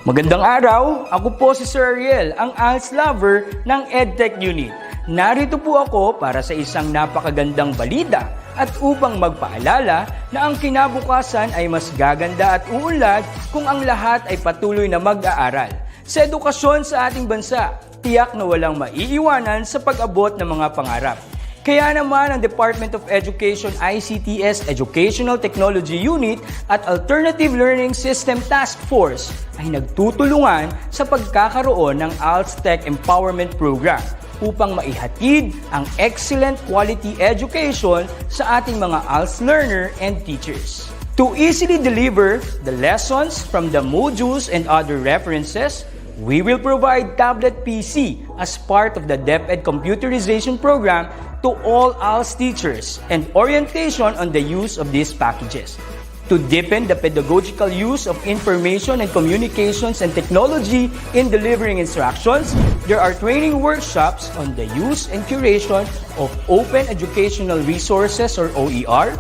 Magandang araw, ako po si Sir Ariel, ang ALS lover ng EdTech Unit. Narito po ako para sa isang napakagandang balita at upang magpaalala na ang kinabukasan ay mas gaganda at uunlad kung ang lahat ay patuloy na mag-aaral. Sa edukasyon sa ating bansa, tiyak na walang maiiwanan sa pag-abot ng mga pangarap. Kaya naman ang Department of Education ICT's Educational Technology Unit at Alternative Learning System Task Force ay nagtutulungan sa pagkakaroon ng ALS Tech Empowerment Program upang maihatid ang excellent quality education sa ating mga ALS learner and teachers. To easily deliver the lessons from the modules and other references, we will provide tablet PC as part of the DepEd computerization program to all ALS teachers and orientation on the use of these packages. To deepen the pedagogical use of information and communications and technology in delivering instructions, there are training workshops on the use and curation of open educational resources or OER,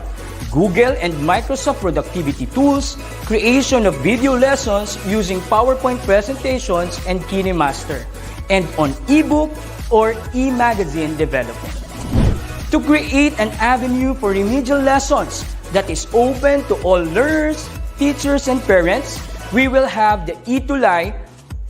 Google and Microsoft productivity tools, creation of video lessons using PowerPoint presentations and KineMaster, and on ebook or e-magazine development. To create an avenue for remedial lessons that is open to all learners, teachers, and parents, we will have the ETULay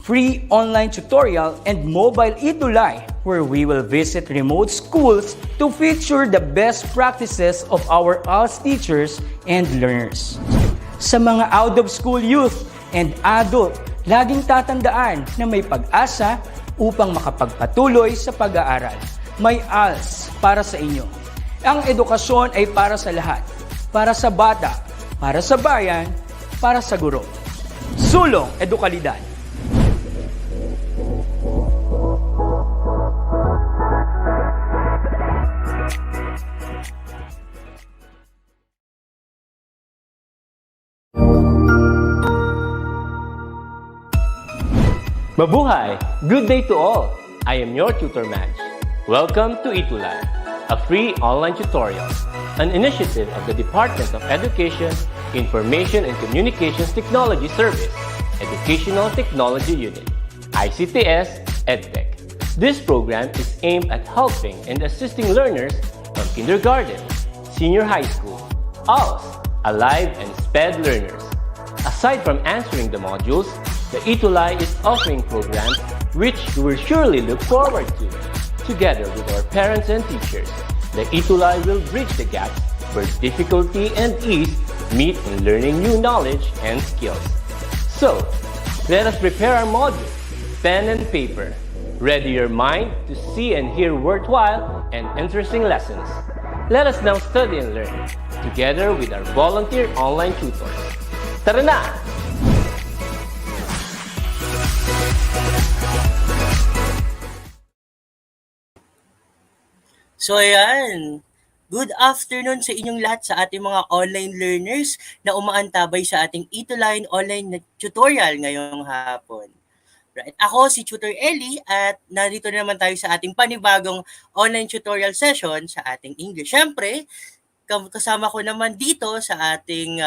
free online tutorial and mobile ETULay, where we will visit remote schools to feature the best practices of our ALS teachers and learners. Sa mga out-of-school youth and adult, laging tatandaan na may pag-asa upang makapagpatuloy sa pag-aaral. May ALS para sa inyo. Ang edukasyon ay para sa lahat. Para sa bata, para sa bayan, para sa guro. Sulong Edukalidad. Mabuhay! Good day to all! I am your tutor Madge. Welcome to ETULay, a free online tutorial, an initiative of the Department of Education, Information and Communications Technology Service, Educational Technology Unit, ICT's EdTech. This program is aimed at helping and assisting learners from kindergarten, senior high school, ALS, Alive and SPED learners. Aside from answering the modules, the ETULay is offering programs which you will surely look forward to. Together with our parents and teachers, the ETULay will bridge the gaps where difficulty and ease meet in learning new knowledge and skills. So, let us prepare our modules, pen and paper. Ready your mind to see and hear worthwhile and interesting lessons. Let us now study and learn, together with our volunteer online tutors. Tara na! So ayan, good afternoon sa inyong lahat sa ating mga online learners na umaantabay sa ating ETULay online tutorial ngayong hapon. Right. Ako si Tutor Ellie at narito na naman tayo sa ating panibagong online tutorial session sa ating English. Siyempre, kasama ko naman dito sa ating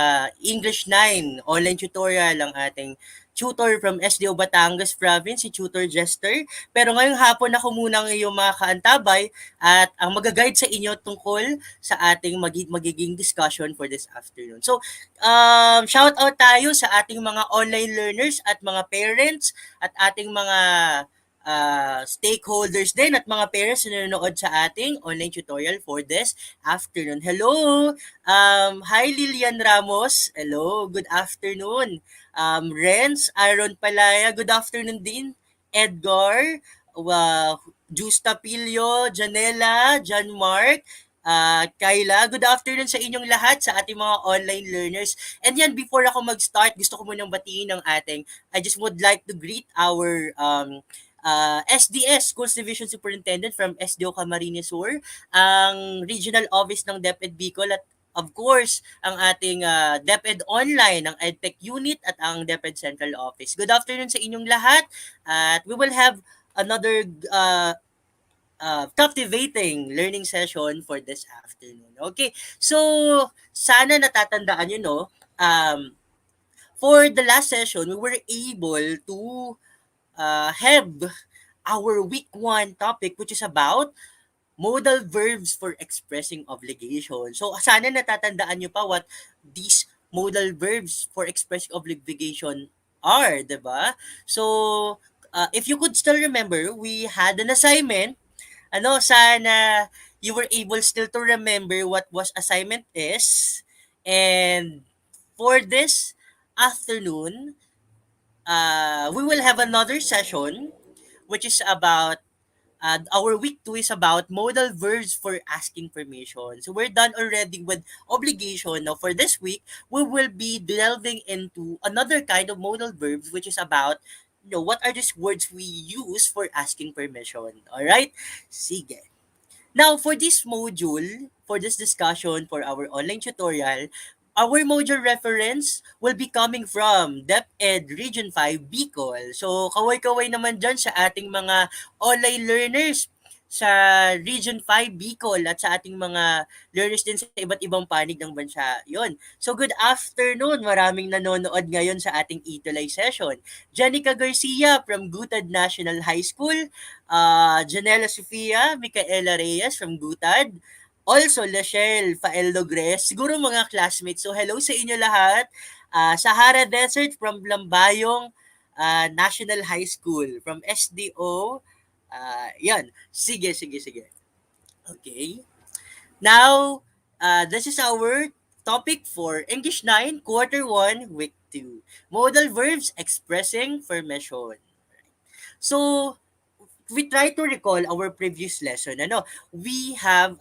English 9 online tutorial ang ating tutor from SDO Batangas Province, si Tutor Jester. Pero ngayong hapon ako muna ng iyong mga kaantabay at ang mag-guide sa inyo tungkol sa ating magiging discussion for this afternoon. So, shout out tayo sa ating mga online learners at mga parents at ating mga stakeholders din at mga parents na nanonood sa ating online tutorial for this afternoon. Hello! Hi Lilian Ramos. Hello, good afternoon. Renz, Aaron Palaya, good afternoon din. Edgar, Justa Pilio, Janela, John Mark, Kayla, good afternoon sa inyong lahat sa ating mga online learners. And yan, before ako mag-start, gusto ko munang batiin ng I just would like to greet our SDS, Schools Division Superintendent from SDO Camarines Sur, ang Regional Office ng DepEd Bicol at of course, ang ating DepEd Online, ang EdTech Unit at ang DepEd Central Office. Good afternoon sa inyong lahat at we will have another captivating learning session for this afternoon. Okay, so sana natatandaan nyo, no, for the last session, we were able to have our week one topic, which is about modal verbs for expressing obligation. So, sana natatandaan nyo pa what these modal verbs for expressing obligation are, 'di ba? So, if you could still remember, we had an assignment. Sana you were able still to remember what was assignment is. And for this afternoon, we will have another session which is about our week two is about modal verbs for asking permission. So we're done already with obligation. Now for this week, we will be delving into another kind of modal verbs, which is about what are these words we use for asking permission. All right, sige. Now, for this module, for this discussion, for our online tutorial, our module reference will be coming from DepEd Region 5 Bicol. So, kaway-kaway naman dyan sa ating mga online learners sa Region 5 Bicol at sa ating mga learners din sa iba't ibang panig ng bansa. Yon. So, good afternoon. Maraming nanonood ngayon sa ating ETULay session. Janica Garcia from Gutad National High School, Janela Sofia, Micaela Reyes from Gutad, also Lachelle Faeldogres, siguro mga classmates. So hello sa inyo lahat. Sahara Desert from Lambayong National High School, from SDO. Yan. Sige, sige, sige. Okay. Now, this is our topic for English 9, Quarter 1, Week 2. Modal verbs expressing formation. So, we try to recall our previous lesson. We have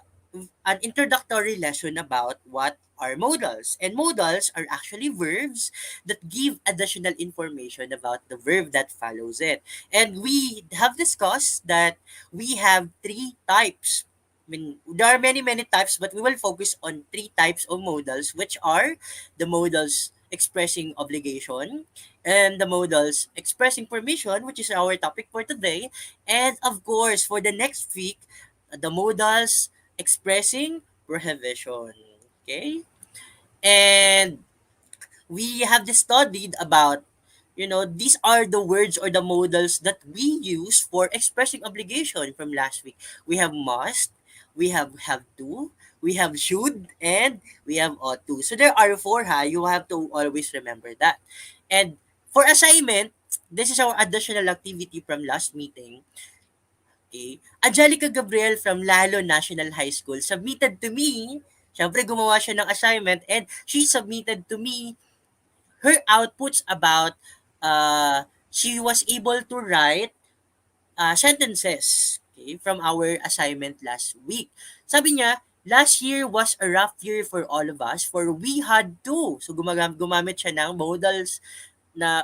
an introductory lesson about what are modals. And modals are actually verbs that give additional information about the verb that follows it. And we have discussed that we have three types. I mean, there are many, many types, but we will focus on three types of modals, which are the modals expressing obligation, and the modals expressing permission, which is our topic for today, and of course, for the next week, the modals expressing prohibition. Okay? And we have just studied about, these are the words or the modals that we use for expressing obligation from last week. We have must, we have to, we have should, and we have ought to. So there are four, ha? You have to always remember that. And for assignment, this is our additional activity from last meeting. Okay. Angelica Gabriel from Lalo National High School submitted to me, syempre gumawa siya ng assignment, and she submitted to me her outputs about she was able to write sentences, okay, from our assignment last week. Sabi niya, last year was a rough year for all of us, for we had to. So gumamit siya ng modals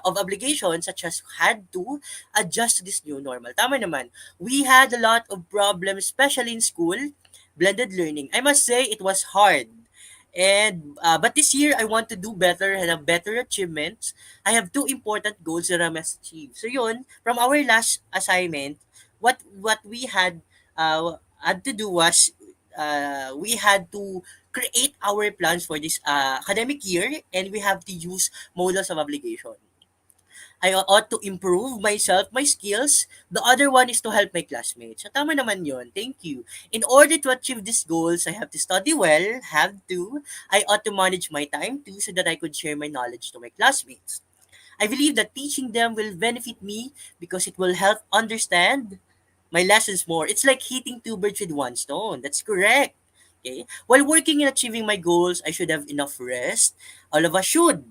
of obligation, such as had to adjust to this new normal. Tama naman. We had a lot of problems, especially in school, blended learning. I must say it was hard. And but this year I want to do better and have better achievements. I have two important goals that I must achieve. So yun, from our last assignment, what we had to do was we had to create our plans for this academic year, and we have to use models of obligation. I ought to improve myself, my skills. The other one is to help my classmates. So, tama naman yun. Thank you. In order to achieve these goals, I have to study well, have to. I ought to manage my time too, so that I could share my knowledge to my classmates. I believe that teaching them will benefit me because it will help understand my lessons more. It's like hitting two birds with one stone. That's correct. Okay? While working and achieving my goals, I should have enough rest. All of us should.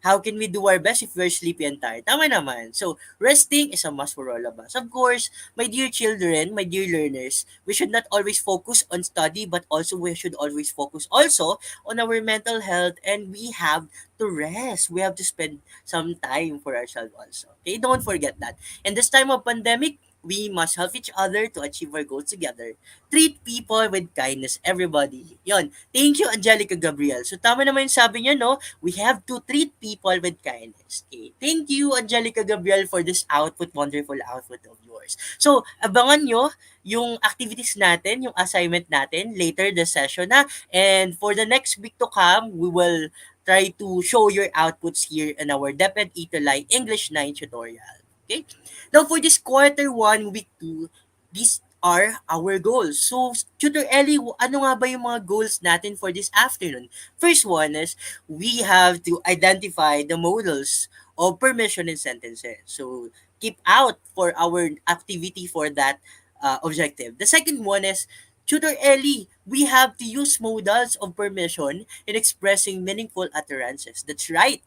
How can we do our best if we're sleepy and tired? Tama naman. So, resting is a must for all of us. Of course, my dear children, my dear learners, we should not always focus on study, but also we should always focus also on our mental health, and we have to rest. We have to spend some time for ourselves also. Okay, don't forget that. In this time of pandemic, we must help each other to achieve our goals together. Treat people with kindness, everybody. Yon. Thank you, Angelica Gabriel. So, tama naman yung sabi niya, no? We have to treat people with kindness. Okay. Thank you, Angelica Gabriel, for this output, wonderful output of yours. So, abangan nyo yung activities natin, yung assignment natin later this session, ha? And for the next week to come, we will try to show your outputs here in our DepEd ETULay English 9 tutorial. Okay? Now for this quarter 1, week 2, these are our goals. So, Tutor Ellie, ano nga ba yung mga goals natin for this afternoon? First one is we have to identify the modals of permission in sentences. So, keep out for our activity for that objective. The second one is Tutor Ellie, we have to use modals of permission in expressing meaningful utterances. That's right.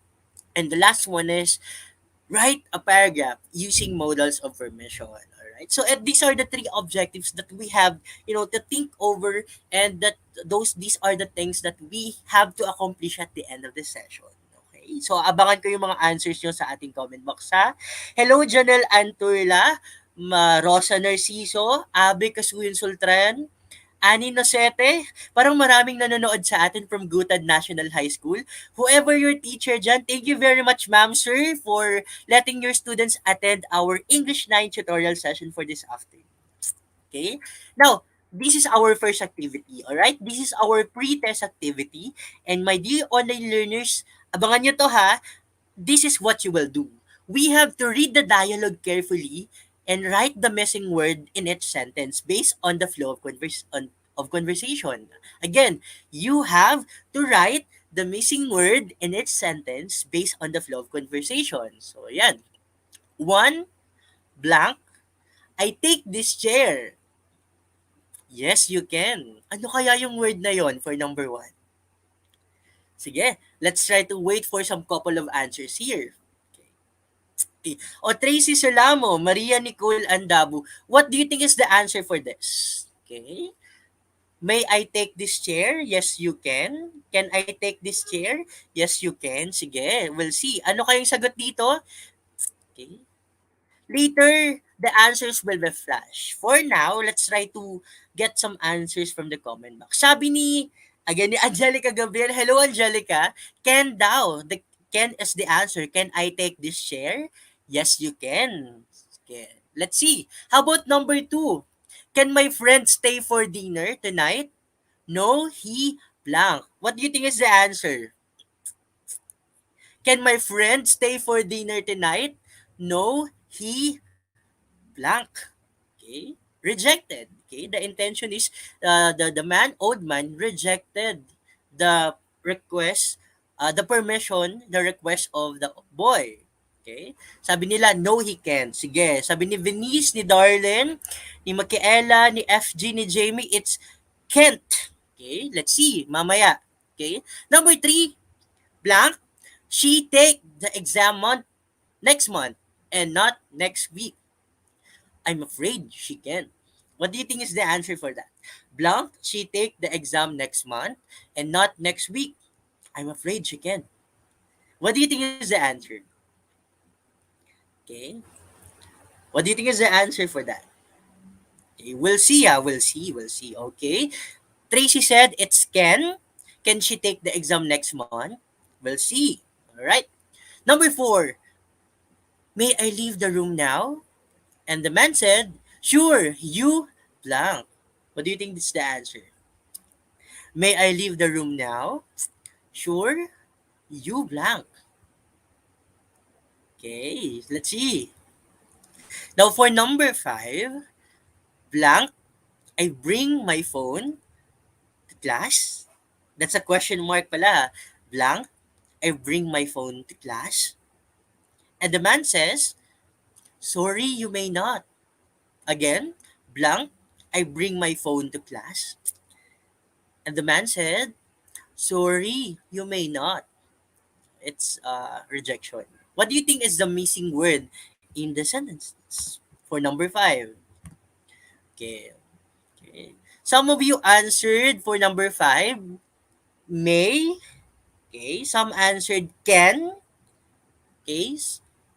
And the last one is write a paragraph using modals of permission. All right. So these are the three objectives that we have, to think over, and that these are the things that we have to accomplish at the end of the session. Okay. So abangan ko yung mga answers nyo sa ating comment box ha. Hello Janelle Anturla, Rosa Narciso, Abe Kasuyin Sultran, Ani Nosete, parang maraming nanonood sa atin from Gutad National High School. Whoever your teacher dyan, thank you very much, ma'am, sir, for letting your students attend our English 9 tutorial session for this afternoon. Okay? Now, this is our first activity, alright? This is our pre-test activity. And my dear online learners, abangan nyo to ha. This is what you will do. We have to read the dialogue carefully and write the missing word in each sentence based on the flow of conversation. Again, you have to write the missing word in each sentence based on the flow of conversation. So, yan. 1, blank, I take this chair. Yes, you can. Ano kaya yung word na yon for number 1? Sige, let's try to wait for some couple of answers here. O Tracy Solamo, Maria Nicole Andabu, what do you think is the answer for this? Okay. May I take this chair? Yes, you can. Can I take this chair? Yes, you can. Sige, we'll see. Ano kayong sagot dito? Okay. Later, the answers will be flash. For now, let's try to get some answers from the comment box. Sabi again, ni Angelica Gabriel, hello Angelica, can daw. Can is the answer. Can I take this chair? Yes, you can. Okay. Let's see. How about number 2? Can my friend stay for dinner tonight? No, he blank. What do you think is the answer? Can my friend stay for dinner tonight? No, he blank. Okay? Rejected. Okay? The intention is the old man rejected the request, the permission, the request of the boy. Okay? Sabi nila, no, he can't. Sige. Sabi ni Venice, ni Darlene, ni Michaela, ni FG, ni Jamie, it's can't. Okay? Let's see. Mamaya. Okay? Number 3, blank. She take the exam next month and not next week. I'm afraid she can. What do you think is the answer for that? Blank, she take the exam next month and not next week. I'm afraid she can. What do you think is the answer? Okay. What do you think is the answer for that? Okay, we'll see. We'll see. Okay. Tracy said it's can. Can she take the exam next month? We'll see. All right. Number 4. May I leave the room now? And the man said, sure, you blank. What do you think is the answer? May I leave the room now? Sure, you blank. Okay, let's see. Now for number 5, blank, I bring my phone to class. That's a question mark pala. Blank, I bring my phone to class. And the man says, sorry, you may not. Again, blank, I bring my phone to class. And the man said, sorry, you may not. It's rejection. What do you think is the missing word in the sentences for number 5? Okay. Some of you answered for number 5, may. Okay. Some answered can. Okay.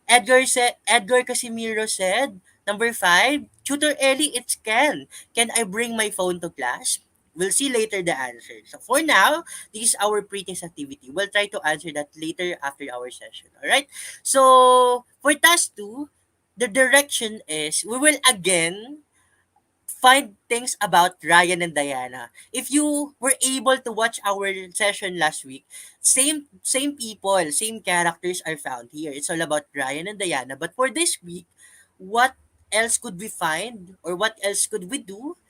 Edgar Casimiro said, number 5, Tutor Ellie, it's can. Can I bring my phone to class? We'll see later the answer. So for now, this is our pre-test activity. We'll try to answer that later after our session. Alright? So for task 2, the direction is we will again find things about Ryan and Diana. If you were able to watch our session last week, same people, same characters are found here. It's all about Ryan and Diana. But for this week, what else could we find or what else could we do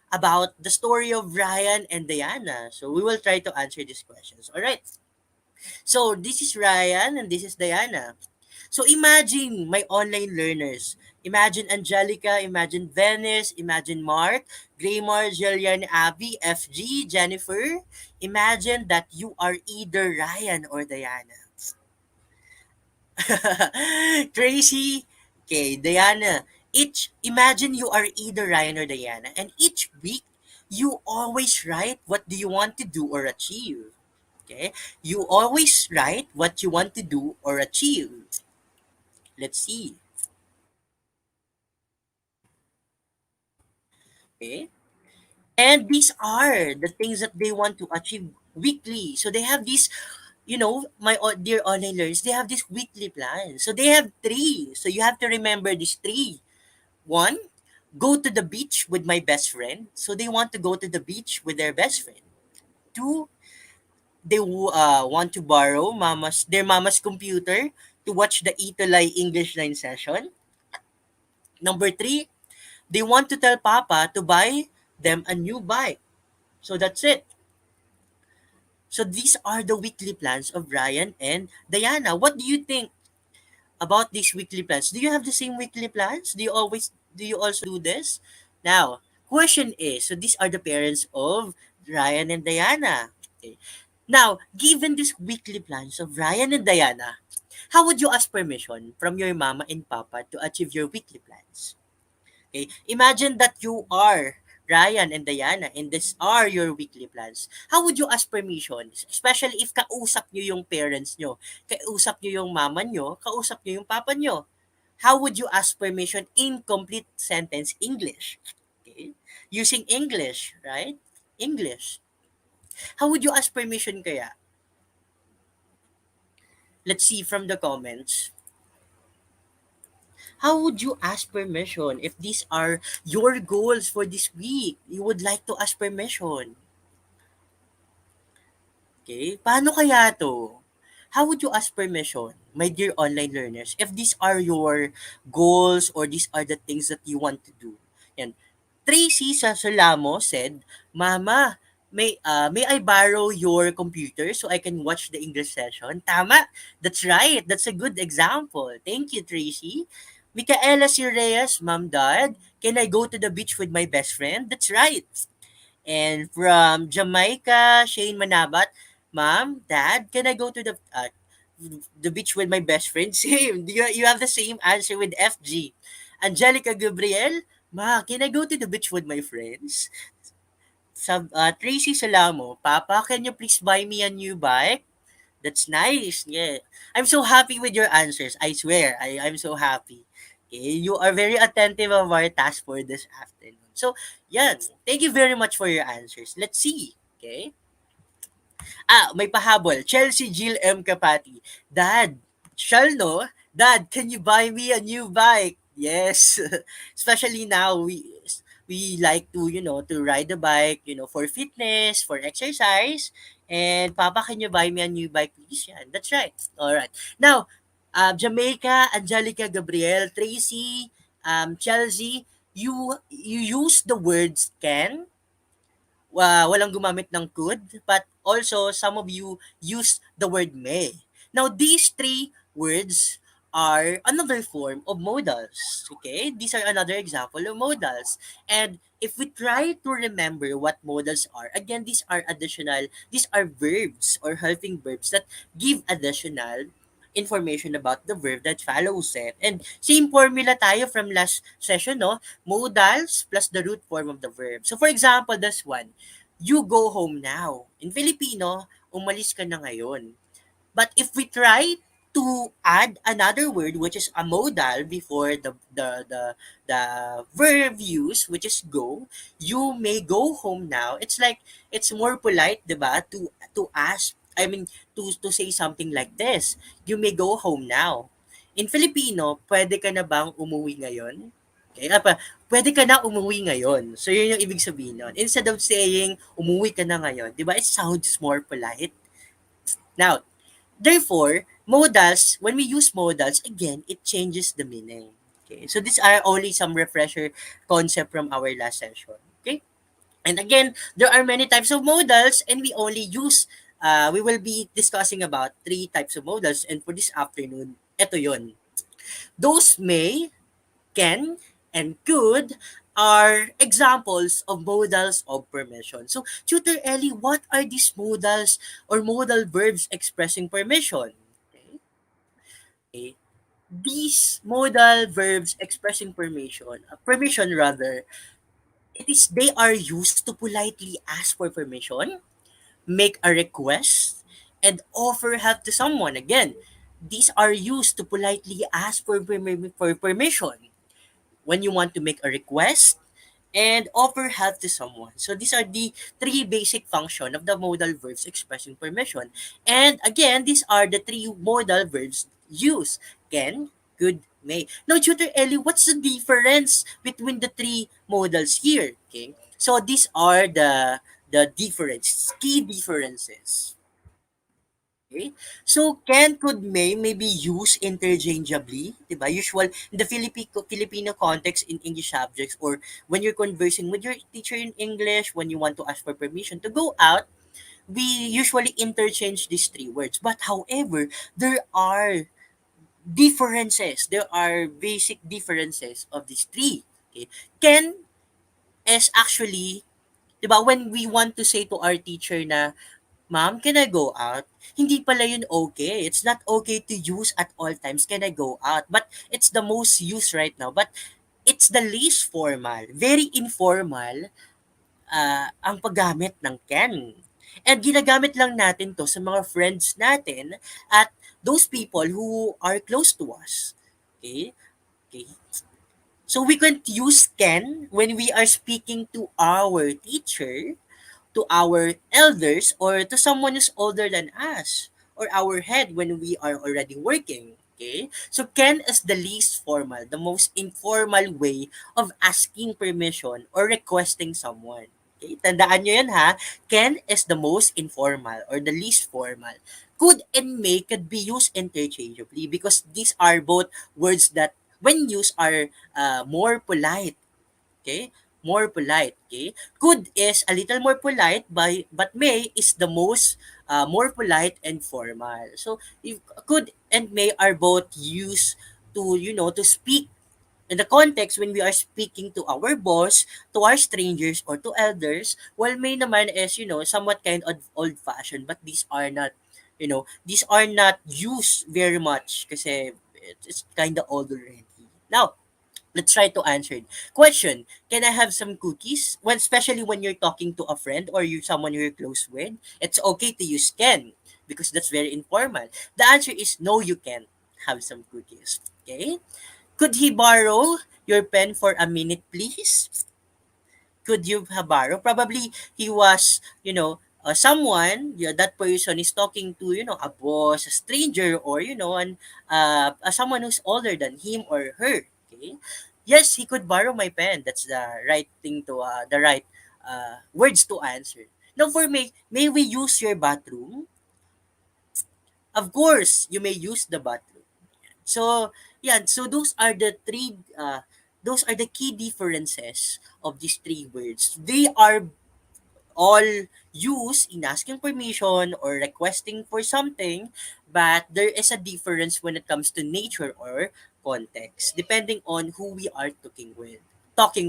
about the story of Ryan and Diana? So we will try to answer these questions. All right. So this is Ryan and this is Diana. So imagine my online learners. Imagine Angelica, imagine Venice, imagine Mark, Graymar, Jillian, Abby, FG, Jennifer. Imagine that you are either Ryan or Diana. Tracy, okay, Diana. Imagine you are either Ryan or Diana, and each week you always write what do you want to do or achieve. Okay, you always write what you want to do or achieve. Let's see. Okay, and these are the things that they want to achieve weekly. So they have these, my dear online learners, they have this weekly plan. So they have three. So you have to remember these three. One, go to the beach with my best friend. So they want to go to the beach with their best friend. Two, they want to borrow their mama's computer to watch the ETULay English line session. Number three, they want to tell Papa to buy them a new bike. So that's it. So these are the weekly plans of Ryan and Diana. What do you think about these weekly plans? Do you have the same weekly plans? Do you also do this? Now, question is, so these are the parents of Ryan and Diana. Okay. Now, given these weekly plans of Ryan and Diana, how would you ask permission from your mama and papa to achieve your weekly plans? Okay? Imagine that you are Ryan and Diana and these are your weekly plans. How would you ask permission? Especially if kausap nyo yung parents nyo, kausap nyo yung mama nyo, kausap nyo yung papa nyo. How would you ask permission in complete sentence English? Okay? Using English, right? English. How would you ask permission kaya? Let's see from the comments. How would you ask permission if these are your goals for this week? You would like to ask permission. Okay? Paano kaya to? How would you ask permission, my dear online learners, if these are your goals or these are the things that you want to do? Yan. Tracy Sasolamo said, Mama, may I borrow your computer so I can watch the English session? Tama. That's right. That's a good example. Thank you, Tracy. Micaela C. Reyes, Mom, Dad, can I go to the beach with my best friend? That's right. And from Jamaica, Shane Manabat, Mom, Dad, can I go to the beach with my best friend? Same. You have the same answer with FG. Angelica Gabriel, Ma, can I go to the beach with my friends? Tracy Salamo, Papa, can you please buy me a new bike? That's nice. Yeah. I'm so happy with your answers. I swear. I'm so happy. Okay. You are very attentive of our task for this afternoon. So, yeah. Thank you very much for your answers. Let's see. Okay. May pahabol. Chelsea Jill M. Kapati. Dad, shall no? Dad, can you buy me a new bike? Yes. Especially now, we like to, to ride the bike, for fitness, for exercise. And Papa, can you buy me a new bike, please? Yan. That's right. All right. Now, Jamaica, Angelica, Gabriel, Tracy, Chelsea, you use the words can, walang gumamit ng could, but also some of you use the word may. Now, these three words are another form of modals. Okay? These are another example of modals. And if we try to remember what modals are, again, these are verbs or helping verbs that give additional information about the verb that follows it. And same formula tayo from last session, no? Modals plus the root form of the verb. So for example, this one, you go home now. In Filipino, umalis ka na ngayon. But if we try to add another word which is a modal before the verb use which is go, you may go home now. It's like it's more polite, 'di ba? To ask, I mean to say something like this. You may go home now. In Filipino, pwede ka na bang umuwi ngayon? Okay, pwede ka na umuwi ngayon. So, yun yung ibig sabihin nun. Instead of saying, umuwi ka na ngayon, di ba? It sounds more polite. Now, therefore, modals, when we use modals, again, it changes the meaning. Okay, so these are only some refresher concept from our last session. Okay, and again, there are many types of modals, and we only use, we will be discussing about three types of modals, and for this afternoon, eto yun. Those may, can, and could are examples of modals of permission. So, Tutor Ellie, what are these modals or modal verbs expressing permission? Okay. Okay. These modal verbs expressing permission rather, it is they are used to politely ask for permission, make a request, and offer help to someone. Again, these are used to politely ask for permission when you want to make a request and offer help to someone. So these are the three basic function of the modal verbs expressing permission. And again, these are the three modal verbs used: can, could, may. Now, Tutor Ellie, what's the difference between the three modals here? Okay, so these are key differences. Okay? So, can, could, may be used interchangeably, diba? Usual, in the Filipino context in English subjects, or when you're conversing with your teacher in English, when you want to ask for permission to go out, we usually interchange these three words. But however, there are differences. There are basic differences of these three. Okay? Can is actually, diba, when we want to say to our teacher na, Ma'am, can I go out? Hindi pala yun okay. It's not okay to use at all times, can I go out? But it's the most used right now. But it's the least formal. Very informal ang paggamit ng can. And ginagamit lang natin to sa mga friends natin at those people who are close to us. Okay? Okay. So we can use can when we are speaking to our teacher, to our elders, or to someone who's older than us, or our head when we are already working. Okay? So can is the least formal, the most informal way of asking permission or requesting someone. Okay? Tandaan nyo yan ha. Can is the most informal or the least formal. Could and may could be used interchangeably because these are both words that when used are more polite. Okay? More polite. Okay? Could is a little more polite, but may is the most more polite and formal. So, if could and may are both used to, to speak in the context when we are speaking to our boss, to our strangers, or to elders. While may naman is, somewhat kind of old-fashioned, but these are not used very much kasi it's kind of old already. Now, let's try to answer it. Question: can I have some cookies? When especially when you're talking to a friend or you someone you're close with, it's okay to use can because that's very informal. The answer is no, you can't have some cookies. Okay? Could he borrow your pen for a minute, please? Could you have borrow? Probably he was, someone, that person is talking to, a boss, a stranger, or, someone who's older than him or her. Okay? Yes, he could borrow my pen. That's the right thing to, the right words to answer. Now, for me, may we use your bathroom? Of course, you may use the bathroom. So, yeah, so those are the key differences of these three words. They are all used in asking permission or requesting for something, but there is a difference when it comes to nature or context, depending on who we are talking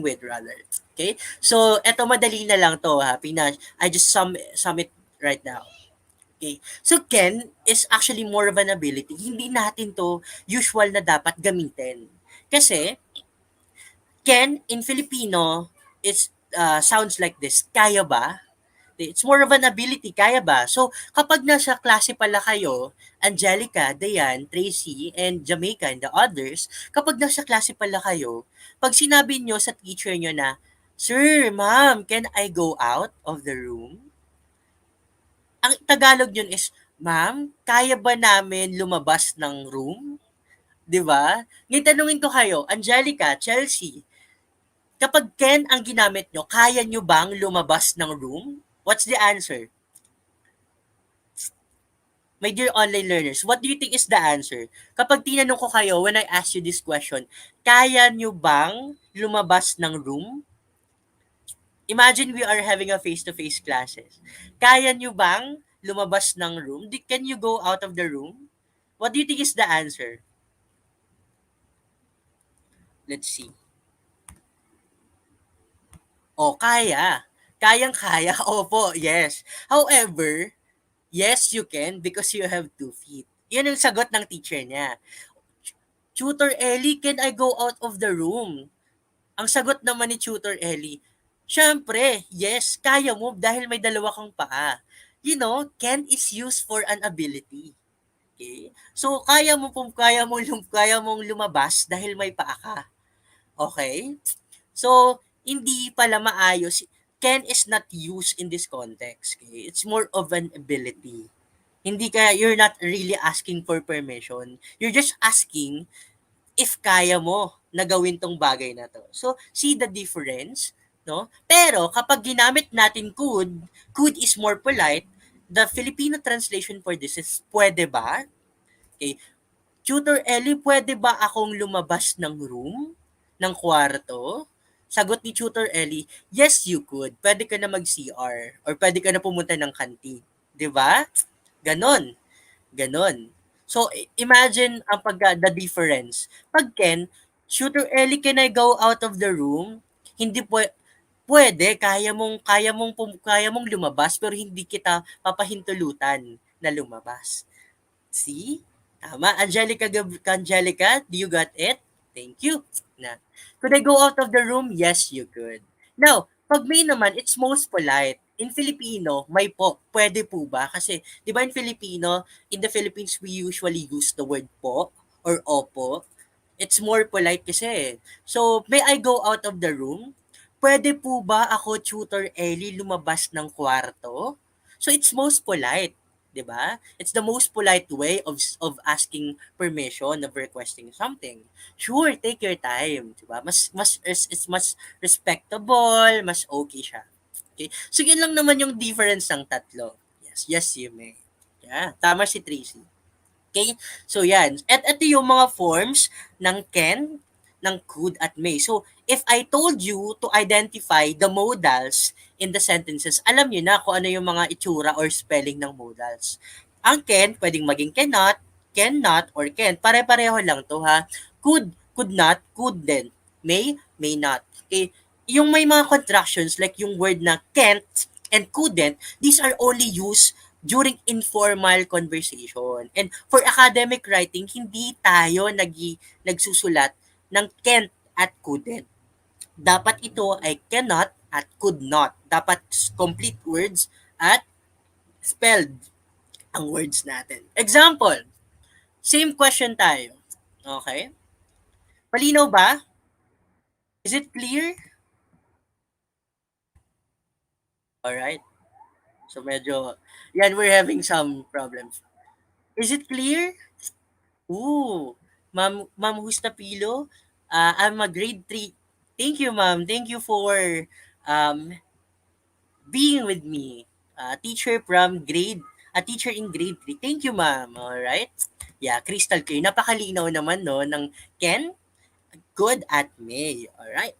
with rather. Okay? So, eto madali na lang to ha. I just sum it right now. Okay. So, can is actually more of an ability. Hindi natin to usual na dapat gamitin. Kasi, can in Filipino is sounds like this. Kaya ba? It's more of an ability. Kaya ba? So, kapag nasa klase pala kayo, Angelica, Dayan, Tracy, and Jamaica, and the others, kapag nasa klase pala kayo, pag sinabi nyo sa teacher nyo na, Sir, ma'am, can I go out of the room? Ang Tagalog yun is, Ma'am, kaya ba namin lumabas ng room? 'Di ba? Ngayon tanungin ko kayo, Angelica, Chelsea, Kapag can ang ginamit nyo, kaya nyo bang lumabas ng room? What's the answer? My dear online learners, what do you think is the answer? Kapag tinanong ko kayo, when I ask you this question, kaya nyo bang lumabas ng room? Imagine we are having a face-to-face classes. Kaya nyo bang lumabas ng room? Can you go out of the room? What do you think is the answer? Let's see. Oh, kaya. Kayang-kaya. Opo, yes. However, yes, you can because you have 2 feet. Yun yung sagot ng teacher niya. Tutor Ellie, can I go out of the room? Ang sagot naman ni Tutor Ellie, syempre, yes, kaya mo dahil may dalawa kang paa. You know, can is used for an ability. Okay? So, kaya mong lumabas dahil may paa ka. Okay? So, hindi pala maayos. Can is not used in this context. Okay? It's more of an ability. You're not really asking for permission. You're just asking if kaya mo na gawin tong bagay na to. So, see the difference, no? Pero kapag ginamit natin could is more polite. The Filipino translation for this is pwede ba? Okay. Tutor Ellie, pwede ba akong lumabas ng room? Ng kwarto? Sagot ni Tutor Ellie, yes you could. Pwede ka na mag-CR or pwede ka na pumunta ng kantin. 'Di ba? Ganon. Ganon. So, imagine ang the difference. Pag Ken, Shooter Ellie, can I go out of the room? Hindi pwede, kaya mong lumabas pero hindi kita papahintulutan na lumabas. See? Tama. Angelica, do you got it? Thank you. Na. Could I go out of the room? Yes, you could. Now, pag may naman, it's most polite. In Filipino, may po. Pwede po ba? Kasi, di ba in Filipino, in the Philippines, we usually use the word po or opo. It's more polite kasi. So, may I go out of the room? Pwede po ba ako, Tutor Ellie, lumabas ng kwarto? So, it's most polite. 'Di ba? It's the most polite way of asking permission, of requesting something. Sure, take your time, 'di ba? It's mas respectable, mas okay siya. Okay? So yun lang naman yung difference ng tatlo. Yes, yes you may. Yeah, tama si Tracy. Okay? So yan. At ito yung mga forms ng can, ng could at may. So if I told you to identify the modals in the sentences, alam niyo na kung ano yung mga itsura or spelling ng modals. Ang can, pwedeng maging cannot, or can. Pare-pareho lang to ha. Could not, couldn't. May not. Okay? Yung may mga contractions like yung word na can't and couldn't, these are only used during informal conversation. And for academic writing, hindi tayo nagsusulat ng can't at couldn't. Dapat ito ay cannot at could not. Dapat complete words at spelled ang words natin. Example, same question tayo. Okay? Malinaw ba? Is it clear? Alright. So medyo, yan, we're having some problems. Is it clear? Ooh, Ma'am Hustapilo, I'm a grade 3. Thank you, ma'am. Thank you for um, being with me. A teacher in grade 3. Thank you, ma'am. All right. Yeah, crystal clear. Napakalinaw naman no ng Ken, good at may. All right.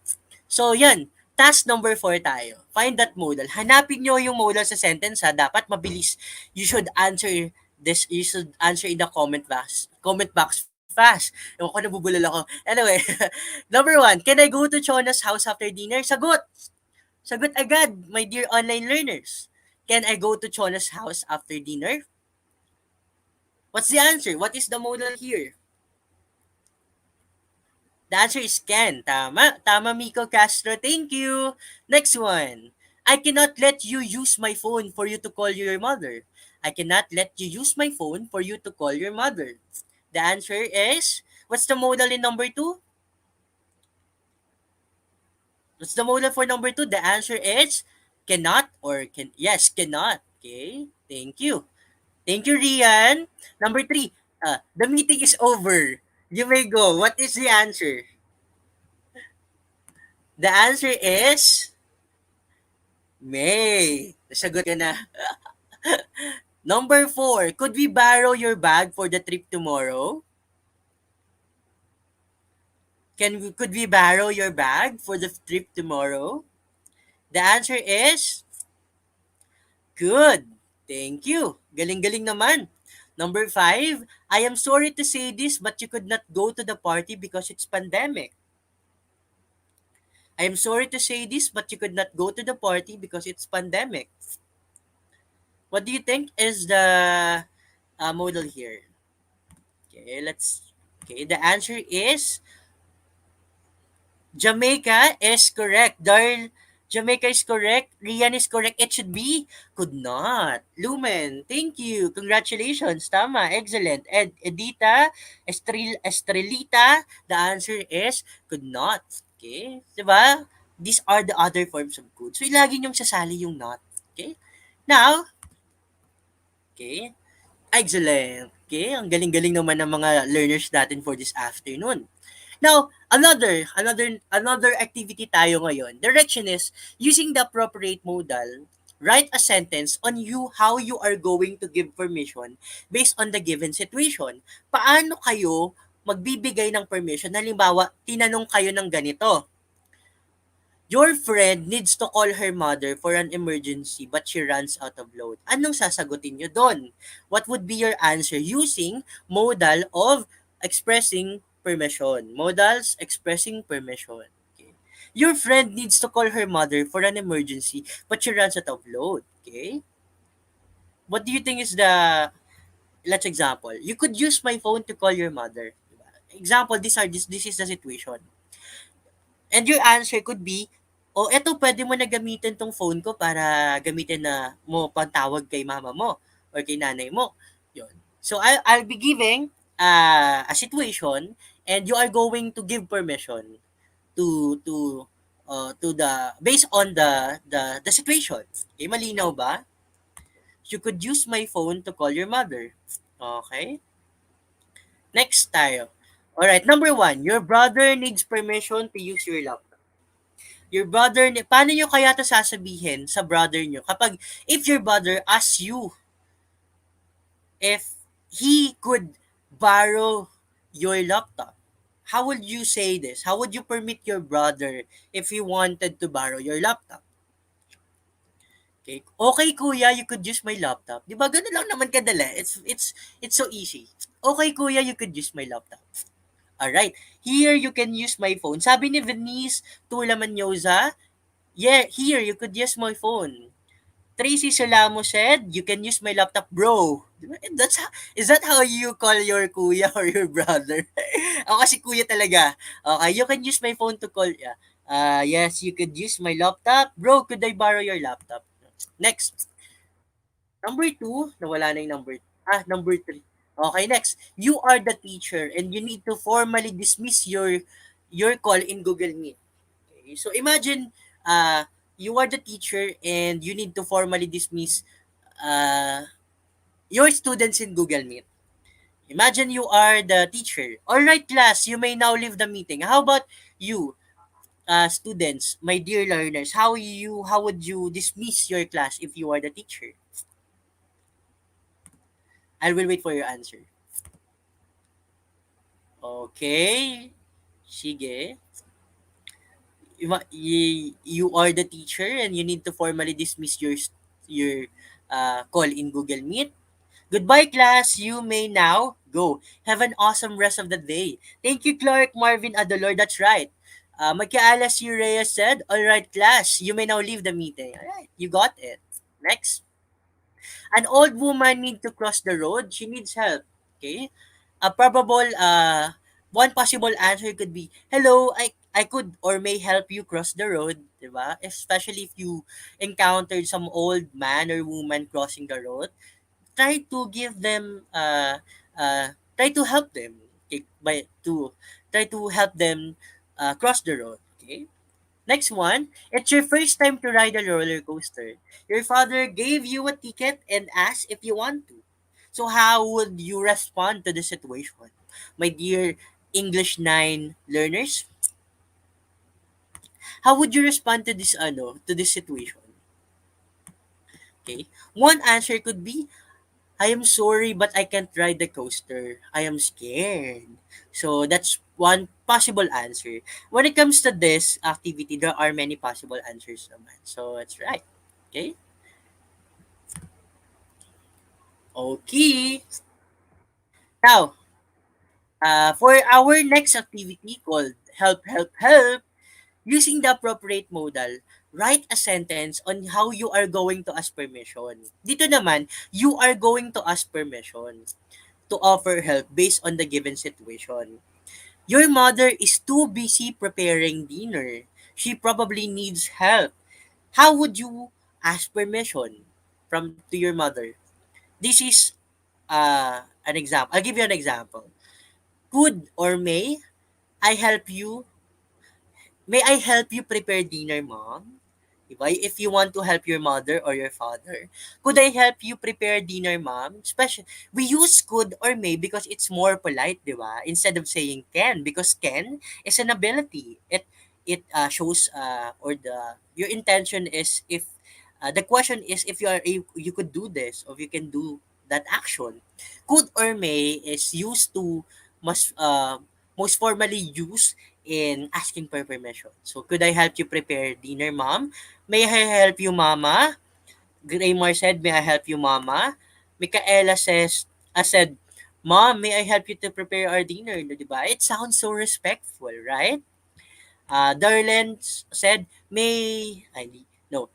So, yan. Task number 4 tayo. Find that modal. Hanapin nyo yung modal sa sentence ha. Dapat mabilis. You should answer in the comment box fast. Ewan ko, nabubulol ako. Anyway, number 1, can I go to Chona's house after dinner? Sagot! Sagot agad, my dear online learners. Can I go to Chona's house after dinner? What's the answer? What is the modal here? The answer is can. Tama. Tama, Miko Castro. Thank you. Next one. I cannot let you use my phone for you to call your mother. I cannot let you use my phone for you to call your mother. The answer is, what's the modal in number 2? What's the modal for number 2? The answer is cannot or yes, cannot. Okay. Thank you. Thank you, Rian. Number 3. The meeting is over. You may go. What is the answer? The answer is May. Nasagot ka na. Number 4, could we borrow your bag for the trip tomorrow? Could we borrow your bag for the trip tomorrow? The answer is good. Thank you. Galing-galing naman. Number 5, I am sorry to say this but you could not go to the party because it's pandemic. I am sorry to say this but you could not go to the party because it's pandemic. What do you think is the model here? Okay, let's. Okay, the answer is Jamaica is correct. Darl, Jamaica is correct. Rian is correct. It should be could not. Lumen, thank you. Congratulations. Tama. Excellent. Edita, Estrelita, the answer is could not. Okay? Diba? These are the other forms of could. So, lagi niyong sasali yung not. Okay? Now, okay? Excellent. Okay? Ang galing-galing naman ng mga learners natin for this afternoon. Now, another activity tayo ngayon. Direction is using the appropriate modal, write a sentence on how you are going to give permission based on the given situation. Paano kayo magbibigay ng permission? Halimbawa, tinanong kayo ng ganito. Your friend needs to call her mother for an emergency but she runs out of load. Anong sasagutin nyo doon? What would be your answer using modal of expressing permission? Modals expressing permission. Okay. Your friend needs to call her mother for an emergency but she runs out of load. Okay. What do you think is the let's example? You could use my phone to call your mother. Example, this is the situation. And your answer could be, eto pwede mo na gamitin tong phone ko para gamitin na mo pantawag kay mama mo or kay nanay mo. Yun. So, I'll be giving a situation and you are going to give permission to the based on the situation. Okay, malinaw ba? You could use my phone to call your mother. Okay? Next tayo. Alright, number 1, your brother needs permission to use your laptop. Your brother, paano nyo kaya to sasabihin sa brother nyo kapag if your brother asks you if he could borrow your laptop? How would you say this? How would you permit your brother if he wanted to borrow your laptop? Okay, okay kuya, you could use my laptop. 'Di ba? Ganun lang naman kadali. It's so easy. Okay kuya, you could use my laptop. Alright, here you can use my phone. Sabi ni Venice Tula Manyoza, yeah, here you could use my phone. Tracy Solamo said, you can use my laptop, bro. Diba? Is that how you call your kuya or your brother? Ako kasi kuya talaga. Okay, you can use my phone to call. Yeah. Yes, you could use my laptop. Bro, could I borrow your laptop? Next. Number 2, nawala na yung number 3. Okay, next. You are the teacher and you need to formally dismiss your call in Google Meet. Okay, so imagine you are the teacher and you need to formally dismiss uh, your students in Google Meet. Imagine you are the teacher. All right, class, you may now leave the meeting. How about you, students, my dear learners? How would you dismiss your class if you are the teacher? I will wait for your answer. Okay. Sige. You are the teacher and you need to formally dismiss your call in Google Meet. Goodbye, class. You may now go. Have an awesome rest of the day. Thank you, Clark Marvin Adolor. That's right. Magkaalas Reyes said, all right, class. You may now leave the meeting. All right. You got it. Next. An old woman need to cross the road. She needs help. Okay. A probable one possible answer could be, hello, I could or may help you cross the road, diba? Especially if you encountered some old man or woman crossing the road, try to give them try to help them, okay, try to help them cross the road, okay? Next one, it's your first time to ride a roller coaster. Your father gave you a ticket and asked if you want to. So how would you respond to the situation? My dear English 9 learners, How would you respond to this to this situation? Okay. One answer could be, I am sorry but I can't ride the coaster. I am scared. So that's one possible answer. When it comes to this activity, there are many possible answers naman. So that's right. Okay? Okay. Now, for our next activity called Help, Help, Help, using the appropriate modal, write a sentence on how you are going to ask permission. Dito naman, you are going to ask permission to offer help based on the given situation. Your mother is too busy preparing dinner. She probably needs help. How would you ask permission from to your mother? This is an example. I'll give you an example. Could or may I help you prepare dinner, mom? Diba? If you want to help your mother or your father, could I help you prepare dinner, mom? Special, we use could or may because it's more polite, diba? Instead of saying can, because can is an ability. It shows or the your intention is if the question is if you could do this or you can do that action. Could or may is used to must most formally used in asking for permission. So, could I help you prepare dinner, mom? May I help you, mama? Graymar said, may I help you, mama? Micaela said, mom, may I help you to prepare our dinner? Diba? It sounds so respectful, right? Darlene said, no,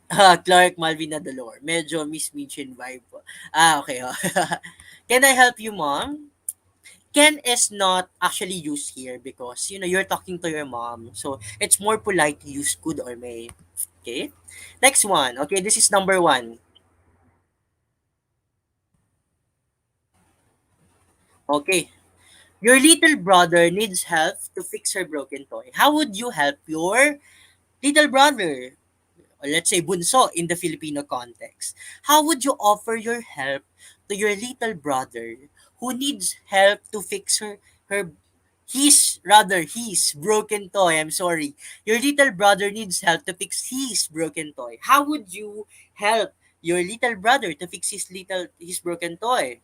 Clark Malvin Nadalor. Medyo Miss Minchin vibe po. Okay. Oh. Can I help you, mom? Can is not actually used here because you're talking to your mom, so it's more polite to use could or may. Okay, next one. Okay, this is number one. Okay, your little brother needs help to fix her broken toy. How would you help your little brother, or let's say bunso in the Filipino context? How would you offer your help to your little brother who needs help to fix her his broken toy? I'm sorry. Your little brother needs help to fix his broken toy. How would you help your little brother to fix his broken toy?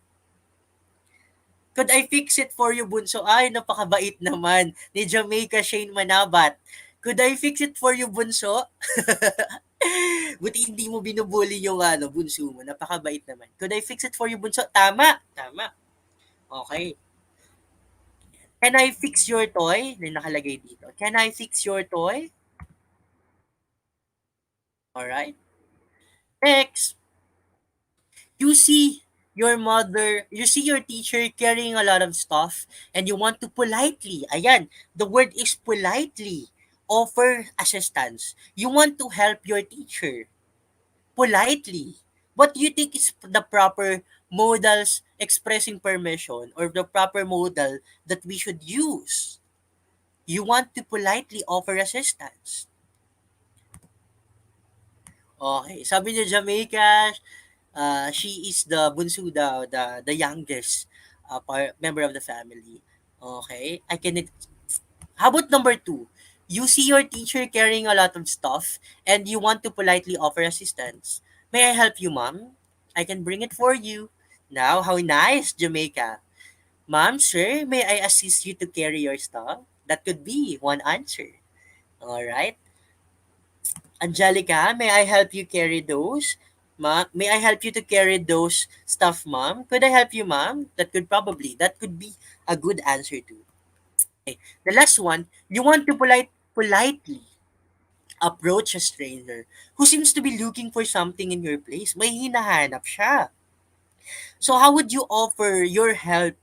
Could I fix it for you, Bunso? Ay, napakabait naman ni Jamaica Shane Manabat. Could I fix it for you, Bunso? Buti hindi mo binubuli yung bunso mo. Napakabait naman. Could I fix it for you, Bunso? Tama. Tama. Okay. Can I fix your toy? Na nakalagay dito. Can I fix your toy? Alright. Next, you see your teacher carrying a lot of stuff and you want to politely, ayan, the word is politely, offer assistance. You want to help your teacher politely. What do you think is the proper modals expressing permission or the proper modal that we should use? You want to politely offer assistance. Okay, sabi niya Jamaica, she is the bunso daw, the youngest member of the family. Okay, how about number two? You see your teacher carrying a lot of stuff and you want to politely offer assistance. May I help you, mom? I can bring it for you. Now, how nice, Jamaica. Mom, sir, may I assist you to carry your stuff? That could be one answer. All right. Angelica, may I help you carry those? May I help you to carry those stuff, mom? Could I help you, mom? That could be a good answer too. Okay. The last one, you want to politely approach a stranger who seems to be looking for something in your place. May hinahanap siya. So how would you offer your help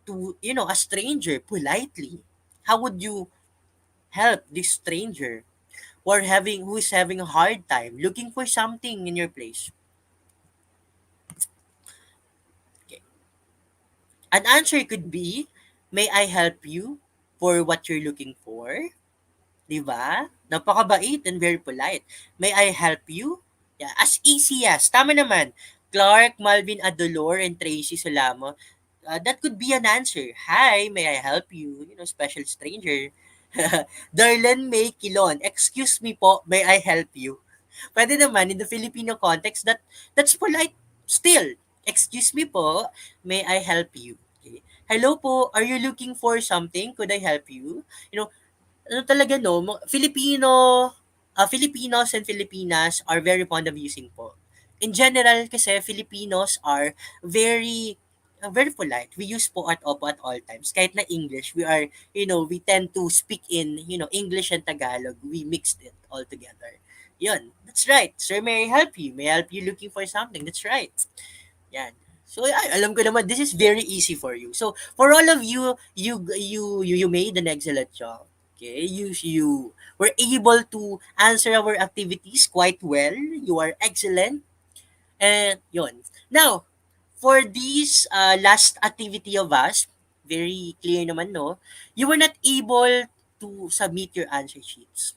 to, a stranger politely? How would you help this stranger who is having a hard time looking for something in your place? Okay. An answer could be, may I help you for what you're looking for? Diba? Napakabait and very polite. May I help you? Yeah, as easy as. Tama naman. Clark, Malvin Adolor, and Tracy Solamo. that could be an answer. Hi, may I help you? Special stranger. Darlene May Kilon, excuse me po, may I help you? Pwede naman in the Filipino context that's polite still. Excuse me po, may I help you? Okay. Hello po, are you looking for something? Could I help you? Ano talaga no, Filipinos and Filipinas are very fond of using po. In general kasi Filipinos are very polite. We use po at opo at all times. Kahit na English, we tend to speak in, English and Tagalog. We mixed it all together. Yun. That's right. Sir, may I help you? May I help you looking for something? That's right. Yan. So, alam ko naman, this is very easy for you. So, for all of you, you made an excellent job. Okay? You were able to answer our activities quite well. You are excellent. And, yun. Now, for this last activity of us, very clear naman, no? You were not able to submit your answer sheets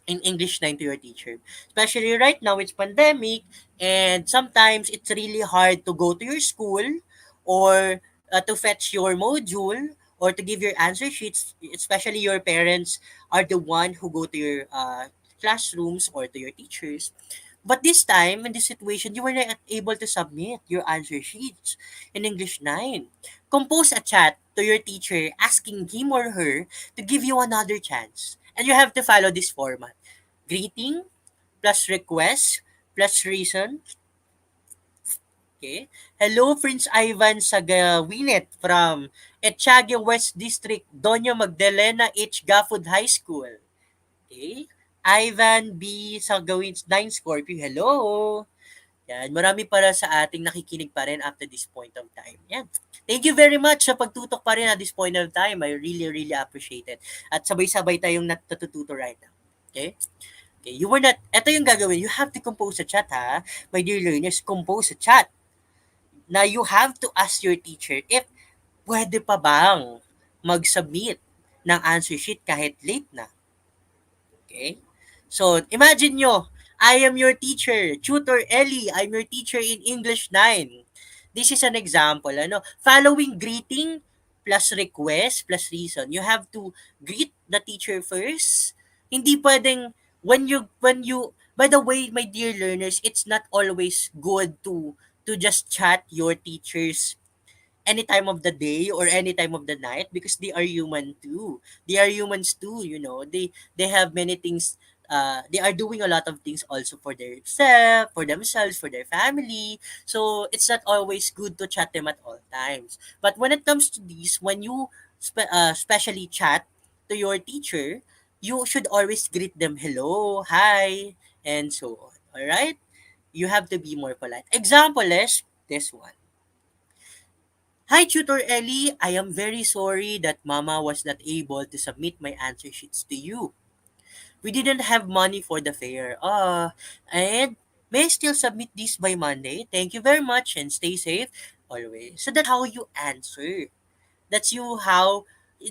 in English 9 to your teacher. Especially right now, it's pandemic, and sometimes it's really hard to go to your school or to fetch your module or to give your answer sheets, especially your parents are the one who go to your classrooms or to your teachers. But this time, in this situation, you were not able to submit your answer sheets in English 9. Compose a chat to your teacher asking him or her to give you another chance. And you have to follow this format. Greeting plus request plus reason. Okay. Hello, Prince Ivan Sagawinet from Etchage West District, Doña Magdalena H. Gafford High School. Okay. Ivan B. Sagawin 9 Scorpio. Hello. Yan. Marami para sa ating nakikinig pa rin after this point of time. Yan. Thank you very much sa pagtutok pa rin at this point of time. I really, really appreciate it. At sabay-sabay tayong natututo right now. Okay? Okay, you were not, eto yung gagawin, you have to compose a chat ha. My dear learners, compose a chat. Na you have to ask your teacher if pwede pa bang mag-submit ng answer sheet kahit late na. Okay? So, imagine nyo, I am your teacher, Tutor Ellie, I'm your teacher in English 9. This is an example, following greeting plus request plus reason. You have to greet the teacher first. Hindi pwedeng, by the way, my dear learners, it's not always good to just chat your teachers any time of the day or any time of the night because they are human too. They are humans too, They have many things. They are doing a lot of things also for themselves, for their family. So it's not always good to chat them at all times. But when it comes to this, when you specially chat to your teacher, you should always greet them hello, hi, and so on. All right? You have to be more polite. Example is this one. Hi, Tutor Ellie. I am very sorry that Mama was not able to submit my answer sheets to you. We didn't have money for the fare. And may I still submit this by Monday? Thank you very much and stay safe always. So that's how you answer. That's you how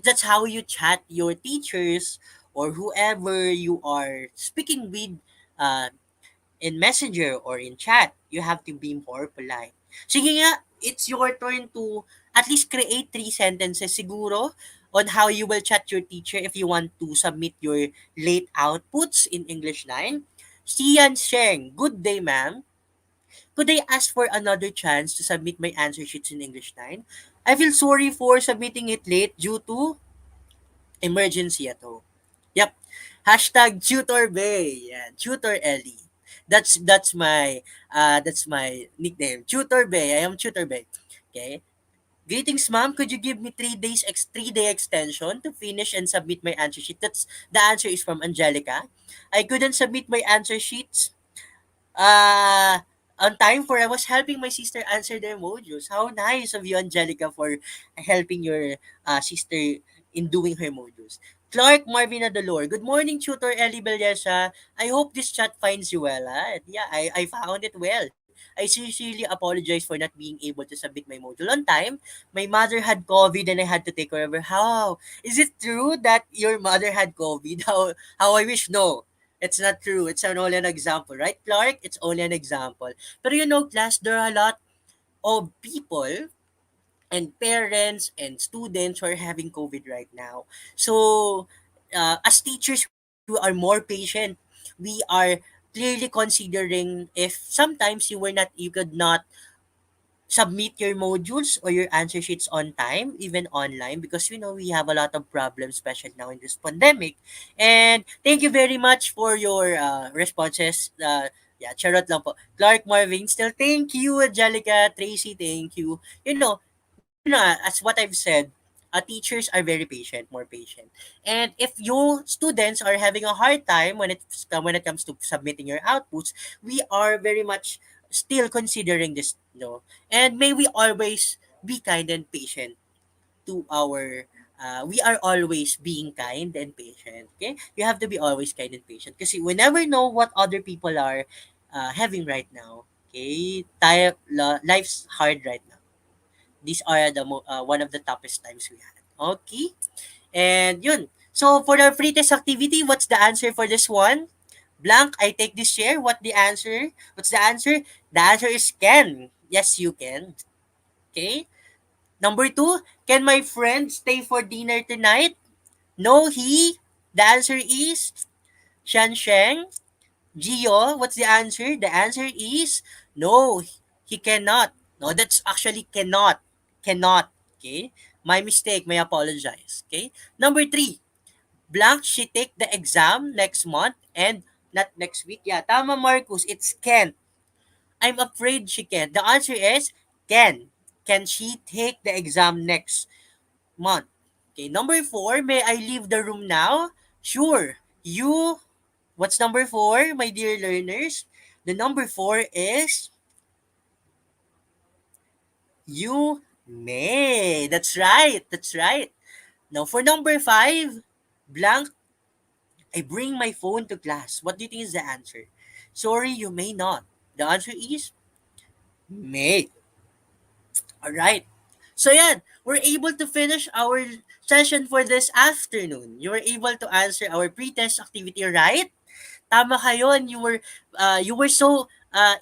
that's how you chat your teachers or whoever you are speaking with uh, in messenger or in chat. You have to be more polite. Sige nga, it's your turn to at least create 3 sentences siguro on how you will chat your teacher if you want to submit your late outputs in English 9. Sian Sheng, good day ma'am. Could I ask for another chance to submit my answer sheets in English 9? I feel sorry for submitting it late due to emergency at home. Yep. Hashtag Tutor Bay. Yan. Tutor Ellie. That's my nickname. Tutor Bay. I am Tutor Bay. Okay. Greetings, ma'am. Could you give me 3 day extension to finish and submit my answer sheet? That's the answer is from Angelica. I couldn't submit my answer sheets uh, on time for I was helping my sister answer their modules. How nice of you, Angelica, for helping your sister in doing her modules. Clark Marvin Adolor. Good morning, Tutor Ellie Belyesa. I hope this chat finds you well. Yeah, I found it well. I sincerely apologize for not being able to submit my module on time. My mother had COVID and I had to take her over. How? Is it true that your mother had COVID? How I wish no. It's not true. It's only an example, right, Clark? It's only an example. But class, there are a lot of people and parents and students who are having COVID right now. So, as teachers, we are more patient. We are clearly considering if sometimes you could not submit your modules or your answer sheets on time, even online, because we have a lot of problems, especially now in this pandemic. And thank you very much for your responses. Yeah, charot lang po. Clark Marvin, still thank you. Angelica, Tracy, thank you. As what I've said, teachers are very patient, more patient. And if you students are having a hard time when it comes to submitting your outputs, we are very much still considering this. And may we always be kind and patient to our we are always being kind and patient. Okay? You have to be always kind and patient kasi we never know what other people are having right now. Okay? Life's hard right now. These are one of the toughest times we had. Okay? And yun. So for the free test activity, what's the answer for this one? Blank, I take this share. What the answer? What's the answer? The answer is can. Yes, you can. Okay? Number two, can my friend stay for dinner tonight? No, he. The answer is Shan Sheng. Gio, what's the answer? The answer is no, he cannot. No, that's actually cannot. Cannot. Okay? My mistake, may apologize. Okay? Number three, blank, she take the exam next month and not next week. Yeah, tama Marcus, it's can. I'm afraid she can. The answer is can. Can she take the exam next month? Okay, number four, may I leave the room now? Sure. What's number four, my dear learners? The number four is you may. That's right. That's right. Now, for number five, blank, I bring my phone to class. What do you think is the answer? Sorry, you may not. The answer is may. All right. So yan, we're able to finish our session for this afternoon. You were able to answer our pre-test activity right. Tama kayo, and you were so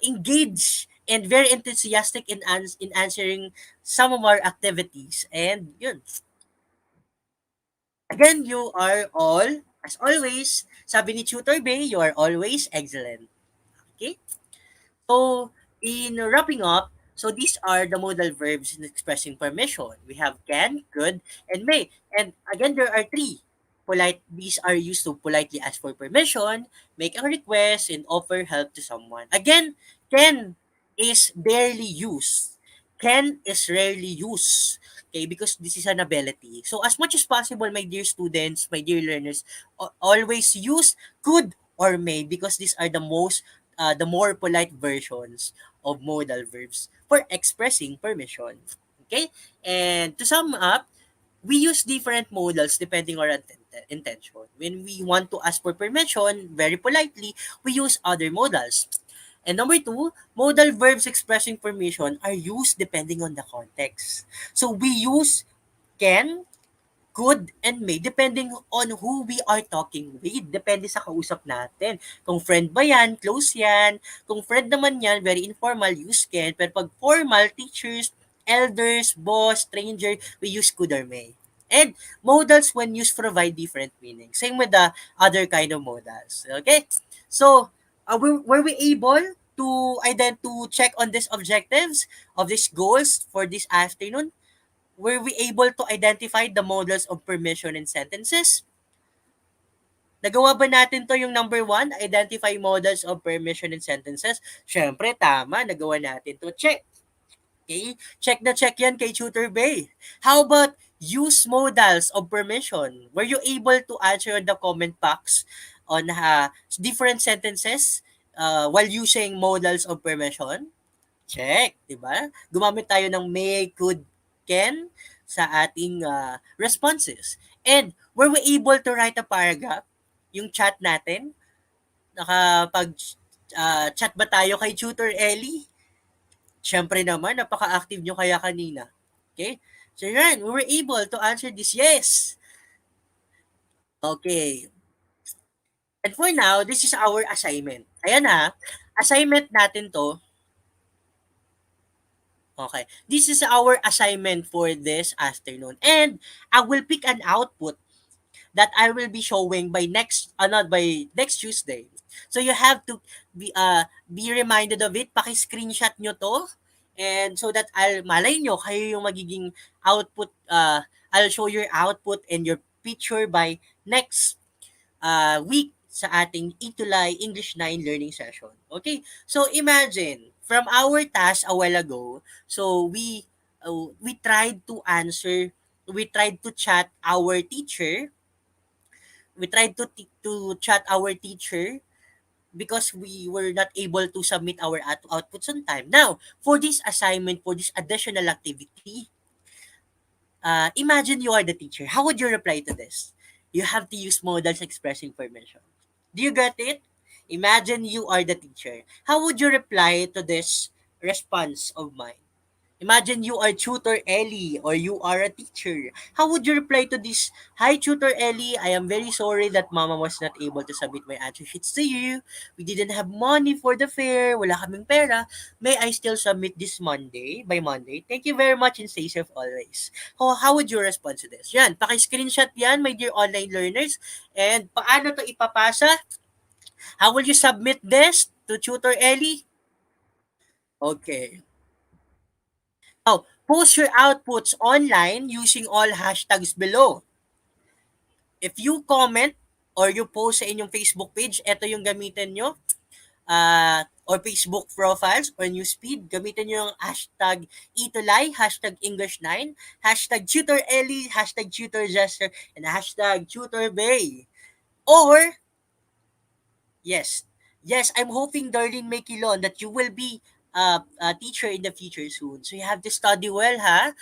engaged and very enthusiastic in answering some of our activities. And yun, again, you are all, as always, sabi ni Tutor Bay, you are always excellent. Okay? So, in wrapping up, so these are the modal verbs in expressing permission. We have can, could, and may. And again, there are three. These are used to politely ask for permission, make a request, and offer help to someone. Again, can is barely used. Can is rarely used. Okay, because this is an ability. So as much as possible, my dear students, my dear learners, always use could or may, because these are the more polite versions of modal verbs for expressing permission. Okay? And to sum up, we use different modals depending on our intention. When we want to ask for permission very politely, we use other modals. And number two, modal verbs expressing permission are used depending on the context. So we use can, could, and may depending on who we are talking with. Depende sa kausap natin. Kung friend ba yan, close yan. Kung friend naman yan, very informal, use can. Pero pag formal, teachers, elders, boss, stranger, we use could or may. And modals when used provide different meanings. Same with the other kind of modals. Okay? So, were we able to check on these objectives of these goals for this afternoon? Were we able to identify the models of permission in sentences? Nagawa ba natin to yung number one, identify models of permission in sentences? Siyempre, tama, nagawa natin to. Check. Okay? Check na check yan kay Tutor Bay. How about use modals of permission? Were you able to answer on the comment box on different sentences while using modals of permission? Check, 'di ba? Gumamit tayo ng may, could, can sa ating responses. And were we able to write a paragraph? Yung chat natin, nakapag chat ba tayo kay Tutor Ellie? Siyempre naman, napaka-active nyo kaya kanina. Okay? So yan, we were able to answer this yes. Okay. And for now, this is our assignment. Ayan ha, assignment natin to. Okay. This is our assignment for this afternoon. And I will pick an output that I will be showing by not by next Tuesday. So you have to be reminded of it. Paki-screenshot nyo to, and so that malay nyo kayo yung magiging output. I'll show your output and your picture by next week sa ating ETULay English 9 learning session. Okay? So imagine from our task a while ago, so we tried to answer, we tried to chat our teacher, to chat our teacher because we were not able to submit our outputs on time. Now, for this assignment, for this additional activity, imagine you are the teacher. How would you reply to this? You have to use modals express information. Do you get it? Imagine you are the teacher. How would you reply to this response of mine? Imagine you are tutor Ellie or you are a teacher. How would you reply to this? Hi tutor Ellie, I am very sorry that mama was not able to submit my answer sheets to you. We didn't have money for the fair. Wala kaming pera. May I still submit this Monday, by Monday? Thank you very much and stay safe always. How would you respond to this? Yan, paki-screenshot yan, my dear online learners. And paano to ipapasa? How will you submit this to tutor Ellie? Okay. Now, post your outputs online using all hashtags below. If you comment or you post sa inyong Facebook page, ito yung gamitin nyo. Or Facebook profiles or newsfeed, gamitin nyo yung hashtag ETULay, hashtag English9, hashtag Tutor Ellie, hashtag Tutor Jester, and hashtag Tutor Bay. Or, yes, yes, I'm hoping, Darlene Makilon, that you will be a teacher in the future soon. So you have to study well, ha?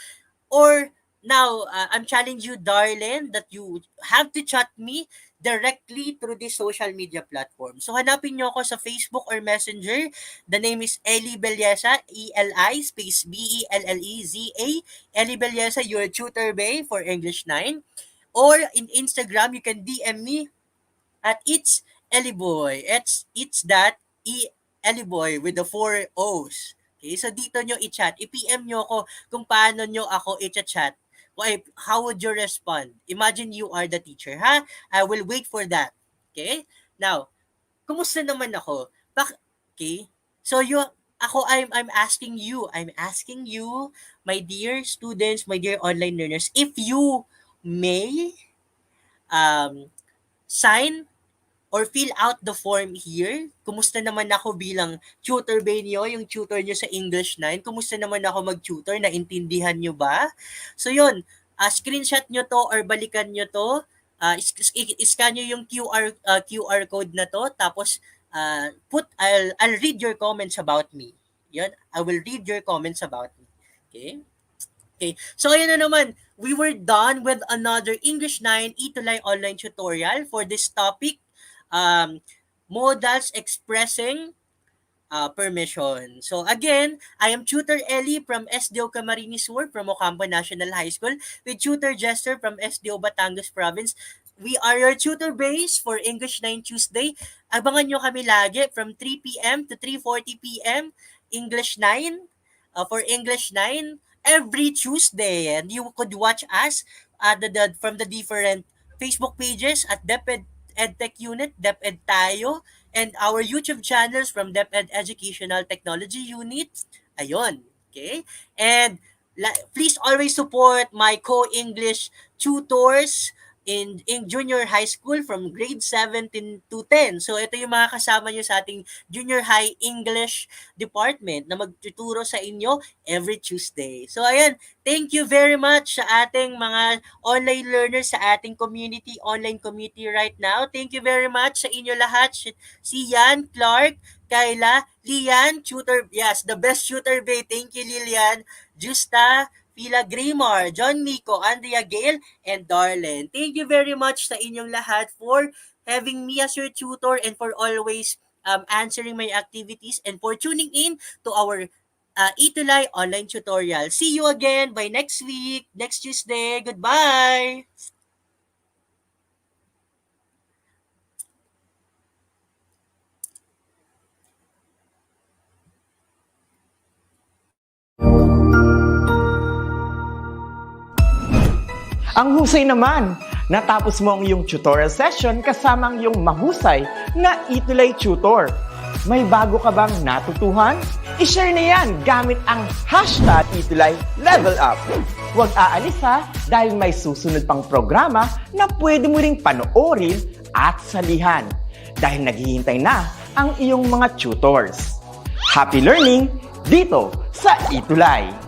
Or now, I'm challenging you, darling, that you have to chat me directly through this social media platform. So, hanapin nyo ako sa Facebook or Messenger. The name is Eli Belleza, E-L-I space B-E-L-L-E-Z-A. Eli Belleza, your tutor bay for English 9. Or in Instagram, you can DM me at It's Eliboy. It's that Eliboy with the 4 O's. Okay, so dito nyo i-chat. I-PM nyo ako kung paano nyo ako i-chat. Okay, how would you respond? Imagine you are the teacher, ha? I will wait for that. Okay? Now, kumusta naman ako? Okay? So I'm asking you, my dear students, my dear online learners, if you may sign or fill out the form here. Kumusta naman ako bilang tutor ba niyo, yung tutor niyo sa English 9? Kumusta naman ako mag-tutor? Naintindihan niyo ba? So yun, screenshot niyo to or balikan niyo to. Scan niyo yung QR code na to, tapos I'll read your comments about me. Yun, I will read your comments about me. Okay? Okay, so ayan na naman. We were done with another English 9 ETULay online tutorial for this topic, modals expressing permission. So again, I am Tutor Ellie from SDO Camarines Sur from Ocampo National High School with Tutor Jester from SDO Batangas Province. We are your tutor base for English 9 Tuesday. Abangan nyo kami lagi from 3 p.m. to 3:40 p.m. English 9 for English 9 every Tuesday. And you could watch us from the different Facebook pages at DepEd EdTech Unit, DepEd Tayo, and our YouTube channels from DepEd Educational Technology Unit. Ayun. Okay? And please always support my co-English tutors in junior high school from grade 7 to 10. So ito yung mga kasama nyo sa ating junior high English department na magtuturo sa inyo every Tuesday. So ayan, thank you very much sa ating mga online learners sa ating community, online community right now. Thank you very much sa inyo lahat. Si Yan, Clark, Kayla, Lian, tutor, yes, the best tutor bay. Thank you, Lilian, Justa, Pila Grimar, John Miko, Andrea Gale, and Darlen. Thank you very much sa inyong lahat for having me as your tutor and for always answering my activities and for tuning in to our ETULay online tutorial. See you again by next week, next Tuesday. Goodbye! Ang husay naman! Natapos mo ang iyong tutorial session kasama ang iyong mahusay na ETULay tutor. May bago ka bang natutuhan? I-share na yan gamit ang hashtag #ETULayLevelUp. Huwag aalis ha, dahil may susunod pang programa na pwede mo ring panoorin at salihan. Dahil naghihintay na ang iyong mga tutors. Happy learning dito sa ETULay!